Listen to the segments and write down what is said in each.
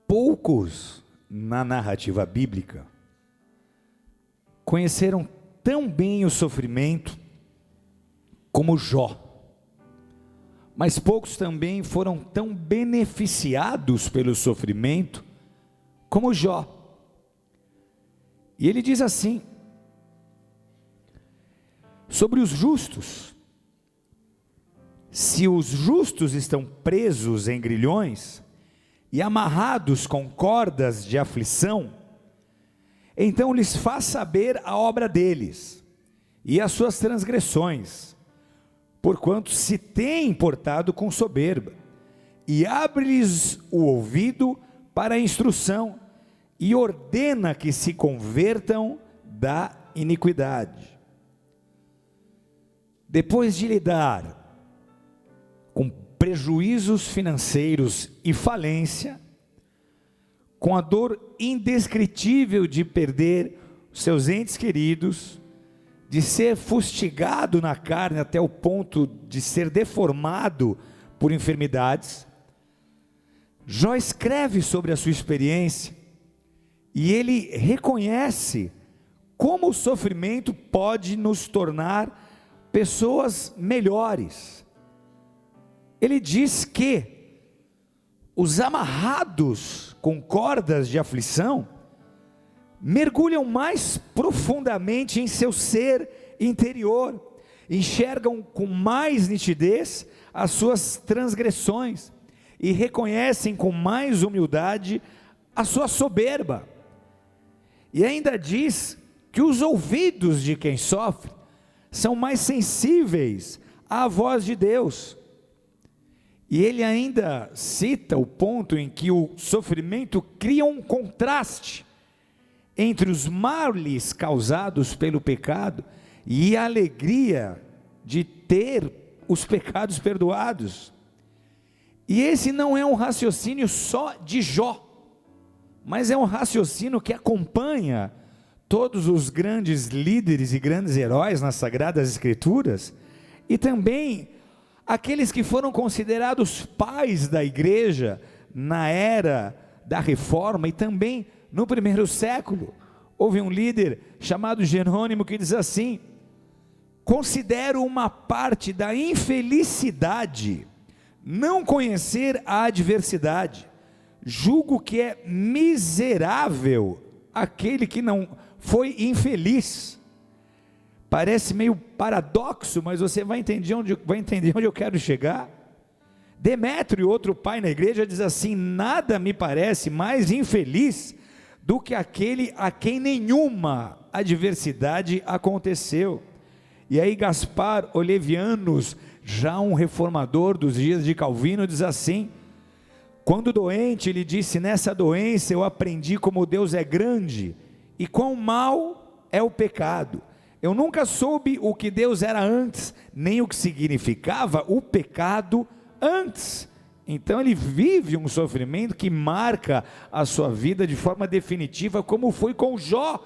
Poucos na narrativa bíblica conheceram tão bem o sofrimento como Jó, mas poucos também foram tão beneficiados pelo sofrimento como Jó. E ele diz assim, sobre os justos: se os justos estão presos em grilhões e amarrados com cordas de aflição, então lhes faz saber a obra deles e as suas transgressões, porquanto se têm portado com soberba, e abre-lhes o ouvido para a instrução, e ordena que se convertam da iniquidade. Depois de lidar com prejuízos financeiros e falência, com a dor indescritível de perder seus entes queridos, de ser fustigado na carne até o ponto de ser deformado por enfermidades, Jó escreve sobre a sua experiência, e ele reconhece como o sofrimento pode nos tornar pessoas melhores. Ele diz que os amarrados com cordas de aflição mergulham mais profundamente em seu ser interior, enxergam com mais nitidez as suas transgressões e reconhecem com mais humildade a sua soberba. E ainda diz que os ouvidos de quem sofre são mais sensíveis à voz de Deus. E ele ainda cita o ponto em que o sofrimento cria um contraste entre os males causados pelo pecado e a alegria de ter os pecados perdoados. E esse não é um raciocínio só de Jó, mas é um raciocínio que acompanha todos os grandes líderes e grandes heróis nas Sagradas Escrituras, e também aqueles que foram considerados pais da igreja na era da Reforma e também no primeiro século. Houve um líder chamado Jerônimo que diz assim: considero uma parte da infelicidade não conhecer a adversidade, julgo que é miserável aquele que não foi infeliz. Parece meio paradoxo, mas você vai entender onde eu quero chegar. Demétrio, outro pai na igreja, diz assim: nada me parece mais infeliz do que aquele a quem nenhuma adversidade aconteceu. E aí Gaspar Olevianus, já um reformador dos dias de Calvino, diz assim: quando doente, ele disse: nessa doença eu aprendi como Deus é grande e quão mau é o pecado. Eu nunca soube o que Deus era antes, nem o que significava o pecado antes. Então ele vive um sofrimento que marca a sua vida de forma definitiva, como foi com Jó,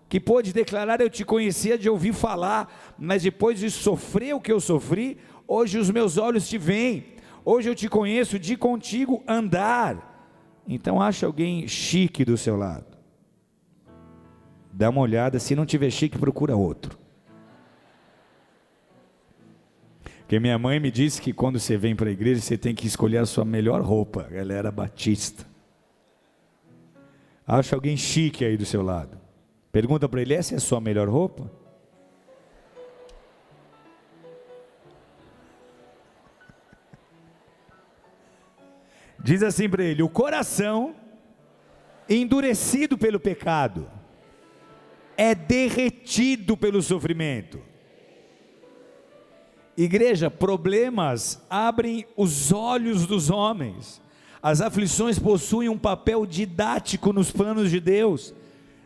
que pôde declarar: eu te conhecia de ouvir falar, mas depois de sofrer o que eu sofri, hoje os meus olhos te veem, hoje eu te conheço de contigo andar. Então acha alguém chique do seu lado, dá uma olhada, se não tiver chique, procura outro. Porque minha mãe me disse que quando você vem para a igreja, você tem que escolher a sua melhor roupa. Ela era batista. Acha alguém chique aí do seu lado, pergunta para ele: essa é a sua melhor roupa? Diz assim para ele: o coração endurecido pelo pecado é derretido pelo sofrimento. Igreja, problemas abrem os olhos dos homens. As aflições possuem um papel didático nos planos de Deus.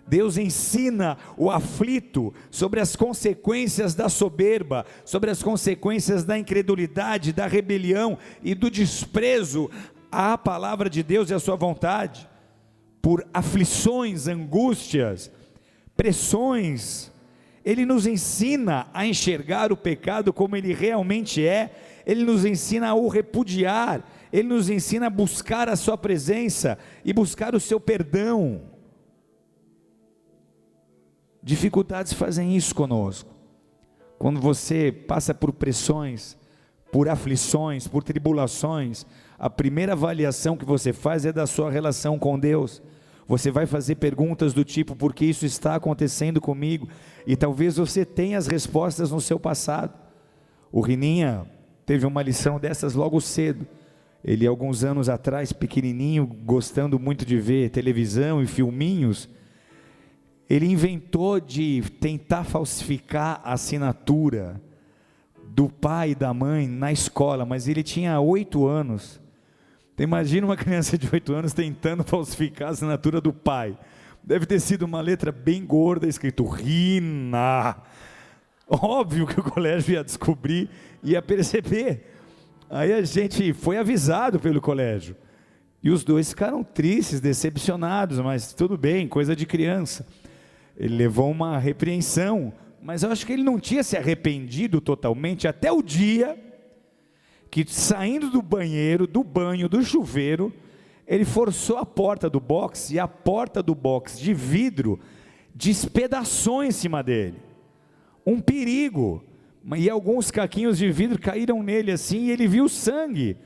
Deus ensina o aflito sobre as consequências da soberba, sobre as consequências da incredulidade, da rebelião e do desprezo à palavra de Deus e à sua vontade. Por aflições, angústias, pressões, Ele nos ensina a enxergar o pecado como ele realmente é. Ele nos ensina a o repudiar. Ele nos ensina a buscar a sua presença e buscar o seu perdão. Dificuldades fazem isso conosco. Quando você passa por pressões, por aflições, por tribulações, a primeira avaliação que você faz é da sua relação com Deus. Você vai fazer perguntas do tipo: por que isso está acontecendo comigo? E talvez você tenha as respostas no seu passado. O Rininha teve uma lição dessas logo cedo. Ele, alguns anos atrás, pequenininho, gostando muito de ver televisão e filminhos, ele inventou de tentar falsificar a assinatura do pai e da mãe na escola, mas ele tinha 8 anos. Então, imagina uma criança de 8 anos tentando falsificar a assinatura do pai. Deve ter sido uma letra bem gorda, escrito Rina. Óbvio que o colégio ia descobrir, ia perceber. Aí a gente foi avisado pelo colégio. E os dois ficaram tristes, decepcionados, mas tudo bem, coisa de criança. Ele levou uma repreensão, mas eu acho que ele não tinha se arrependido totalmente até o dia que, saindo do banheiro, do banho, do chuveiro, ele forçou a porta do box, e a porta do box de vidro despedaçou em cima dele. Um perigo. E alguns caquinhos de vidro caíram nele assim, e ele viu sangue.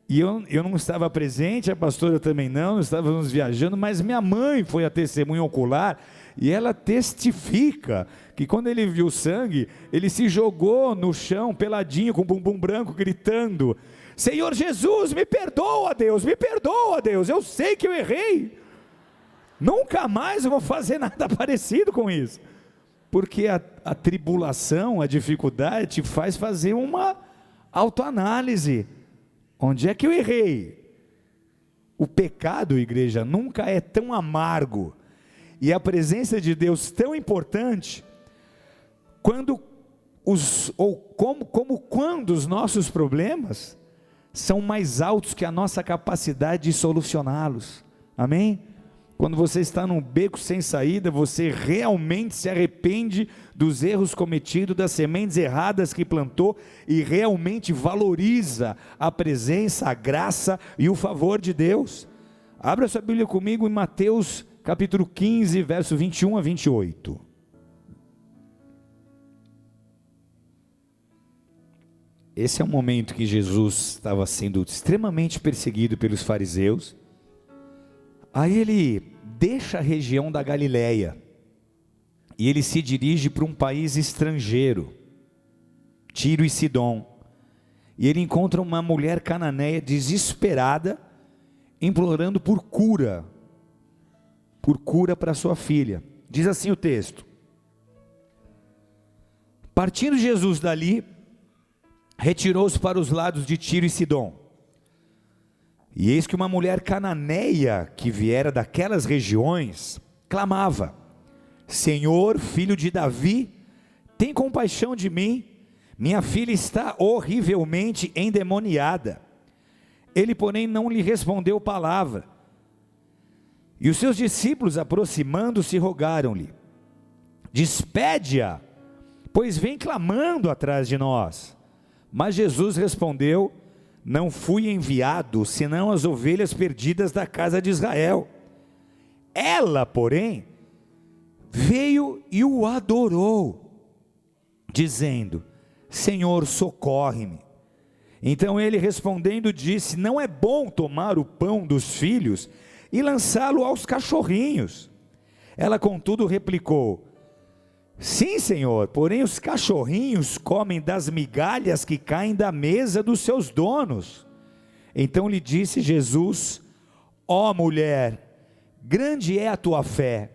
E eu não estava presente, a pastora também não estávamos viajando, mas minha mãe foi a testemunha ocular, e ela testifica que quando ele viu sangue, ele se jogou no chão, peladinho, com o bumbum branco, gritando: Senhor Jesus, me perdoa Deus, eu sei que eu errei, nunca mais eu vou fazer nada parecido com isso. Porque a tribulação, a dificuldade te faz fazer uma autoanálise. Onde é que eu errei? O pecado, igreja, nunca é tão amargo, e a presença de Deus tão importante, quando quando os nossos problemas são mais altos que a nossa capacidade de solucioná-los. Amém? Quando você está num beco sem saída, você realmente se arrepende dos erros cometidos, das sementes erradas que plantou, e realmente valoriza a presença, a graça e o favor de Deus. Abra sua Bíblia comigo em Mateus capítulo 15, verso 21 a 28. Esse é o momento que Jesus estava sendo extremamente perseguido pelos fariseus. Aí ele deixa a região da Galileia e ele se dirige para um país estrangeiro, Tiro e Sidom, e ele encontra uma mulher cananeia desesperada, implorando por cura para sua filha. Diz assim o texto: partindo Jesus dali, retirou-se para os lados de Tiro e Sidom. E eis que uma mulher cananeia, que viera daquelas regiões, clamava: Senhor, filho de Davi, tem compaixão de mim, minha filha está horrivelmente endemoniada. Ele, porém, não lhe respondeu palavra. E os seus discípulos, aproximando-se, rogaram-lhe: despede-a, pois vem clamando atrás de nós. Mas Jesus respondeu: não fui enviado, senão as ovelhas perdidas da casa de Israel. Ela, porém, veio e o adorou, dizendo: Senhor, socorre-me. Então ele, respondendo, disse: não é bom tomar o pão dos filhos e lançá-lo aos cachorrinhos. Ela, contudo, replicou: sim, Senhor, porém os cachorrinhos comem das migalhas que caem da mesa dos seus donos. Então lhe disse Jesus: ó mulher, grande é a tua fé,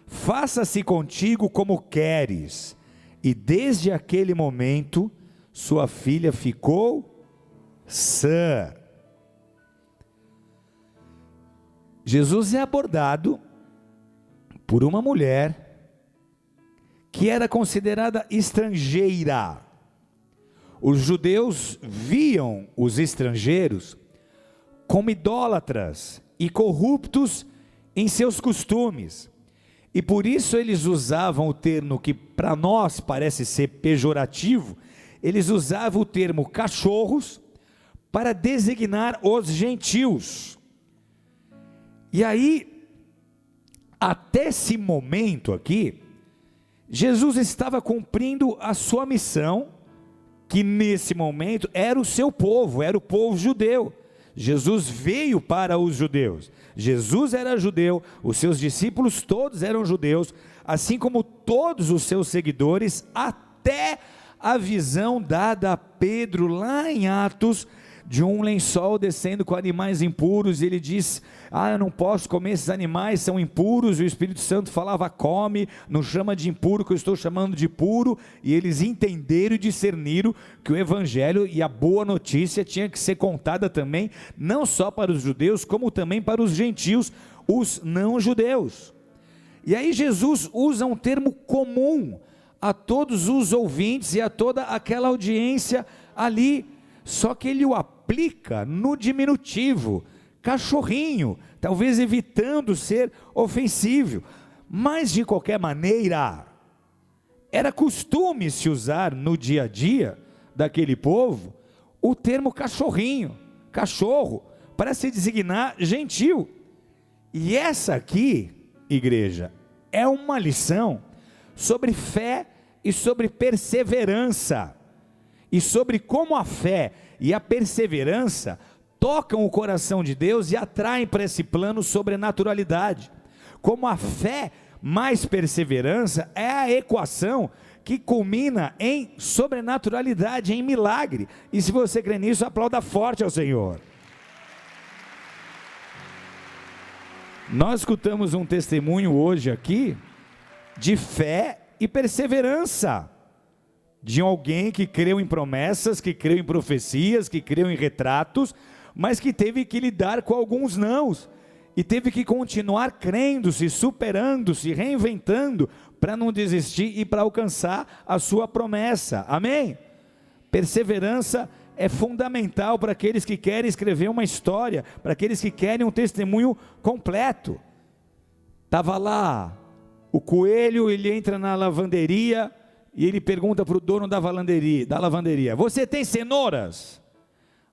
faça-se contigo como queres. E desde aquele momento, sua filha ficou sã. Jesus é abordado por uma mulher que era considerada estrangeira. Os judeus viam os estrangeiros como idólatras e corruptos em seus costumes, e por isso eles usavam o termo que para nós parece ser pejorativo. Eles usavam o termo cachorros para designar os gentios. E aí, até esse momento aqui, Jesus estava cumprindo a sua missão, que nesse momento era o seu povo, era o povo judeu. Jesus veio para os judeus. Jesus era judeu, os seus discípulos todos eram judeus, assim como todos os seus seguidores, até a visão dada a Pedro lá em Atos, de um lençol descendo com animais impuros, e ele diz: eu não posso comer esses animais, são impuros. E o Espírito Santo falava: come, não chama de impuro, que eu estou chamando de puro. E eles entenderam e discerniram que o evangelho e a boa notícia tinha que ser contada também, não só para os judeus, como também para os gentios, os não judeus. E aí Jesus usa um termo comum a todos os ouvintes e a toda aquela audiência ali, só que ele o aplica no diminutivo, cachorrinho, talvez evitando ser ofensivo, mas de qualquer maneira, era costume se usar no dia a dia daquele povo, o termo cachorrinho, cachorro, para se designar gentil. E essa aqui, igreja, é uma lição sobre fé e sobre perseverança, e sobre como a fé e a perseverança tocam o coração de Deus e atraem para esse plano sobrenaturalidade. Como a fé mais perseverança é a equação que culmina em sobrenaturalidade, em milagre. E se você crê nisso, aplauda forte ao Senhor. Nós escutamos um testemunho hoje aqui de fé e perseverança, de alguém que creu em promessas, que creu em profecias, que creu em retratos, mas que teve que lidar com alguns nãos, e teve que continuar crendo, se superando, se reinventando, para não desistir e para alcançar a sua promessa. Amém? Perseverança é fundamental para aqueles que querem escrever uma história, para aqueles que querem um testemunho completo. Estava lá o coelho, ele entra na lavanderia e ele pergunta para o dono da lavanderia: você tem cenouras?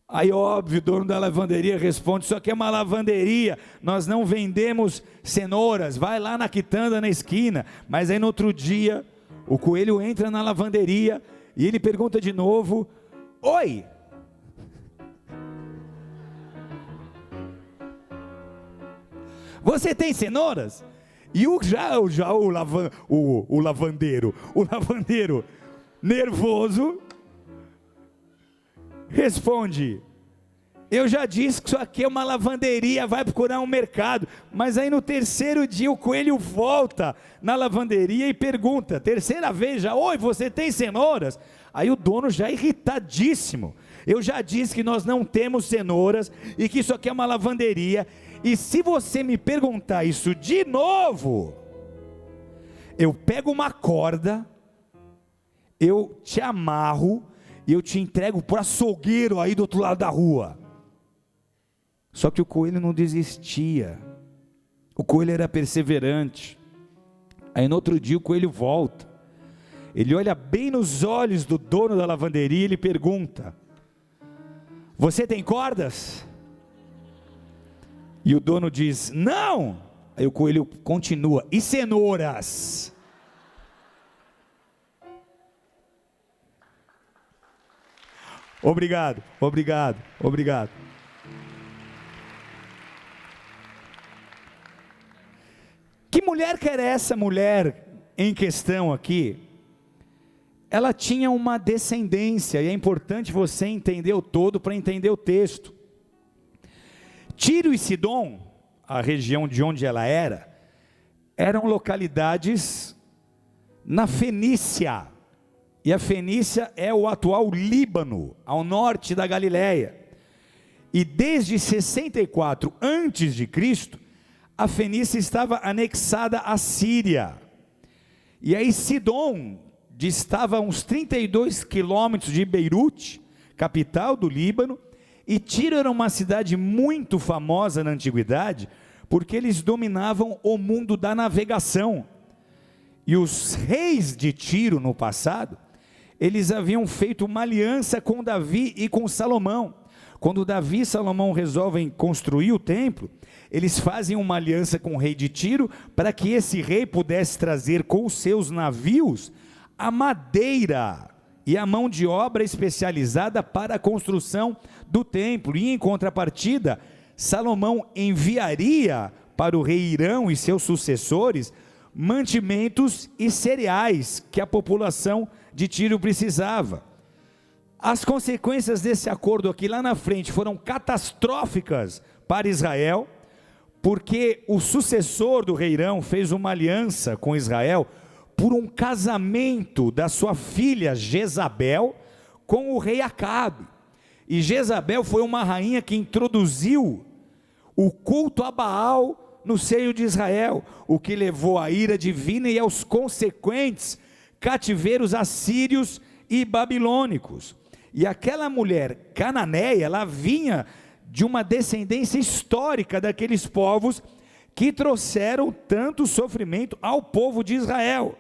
Aí óbvio, o dono da lavanderia responde: isso aqui é uma lavanderia, nós não vendemos cenouras, vai lá na quitanda na esquina. Mas aí no outro dia, o coelho entra na lavanderia e ele pergunta de novo: oi, você tem cenouras? E o lavandeiro, nervoso, responde: eu já disse que isso aqui é uma lavanderia, vai procurar um mercado. Mas aí no terceiro dia o coelho volta na lavanderia e pergunta, terceira vez já: oi, você tem cenouras? Aí o dono já irritadíssimo: eu já disse que nós não temos cenouras e que isso aqui é uma lavanderia, e se você me perguntar isso de novo, eu pego uma corda, eu te amarro e eu te entrego para o açougueiro aí do outro lado da rua. Só que o coelho não desistia, o coelho era perseverante. Aí no outro dia o coelho volta, ele olha bem nos olhos do dono da lavanderia e ele pergunta: você tem cordas? E o dono diz: não. Aí o coelho continua: e cenouras? Obrigado. Que mulher que era essa mulher em questão aqui? Ela tinha uma descendência, e é importante você entender o todo para entender o texto. Tiro e Sidom, a região de onde ela era, eram localidades na Fenícia, e a Fenícia é o atual Líbano, ao norte da Galileia, e desde 64 a.C., a Fenícia estava anexada à Síria, e aí Sidom distava uns 32 quilômetros de Beirute, capital do Líbano, e Tiro era uma cidade muito famosa na antiguidade, porque eles dominavam o mundo da navegação, e os reis de Tiro no passado, eles haviam feito uma aliança com Davi e com Salomão. Quando Davi e Salomão resolvem construir o templo, eles fazem uma aliança com o rei de Tiro, para que esse rei pudesse trazer com os seus navios a madeira e a mão de obra especializada para a construção do templo. E em contrapartida, Salomão enviaria para o rei Irão e seus sucessores mantimentos e cereais que a população de Tiro precisava. As consequências desse acordo aqui lá na frente foram catastróficas para Israel, porque o sucessor do rei Irão fez uma aliança com Israel por um casamento da sua filha Jezabel com o rei Acabe. E Jezabel foi uma rainha que introduziu o culto a Baal no seio de Israel, o que levou à ira divina e aos consequentes cativeiros assírios e babilônicos. E aquela mulher cananeia, ela vinha de uma descendência histórica daqueles povos que trouxeram tanto sofrimento ao povo de Israel.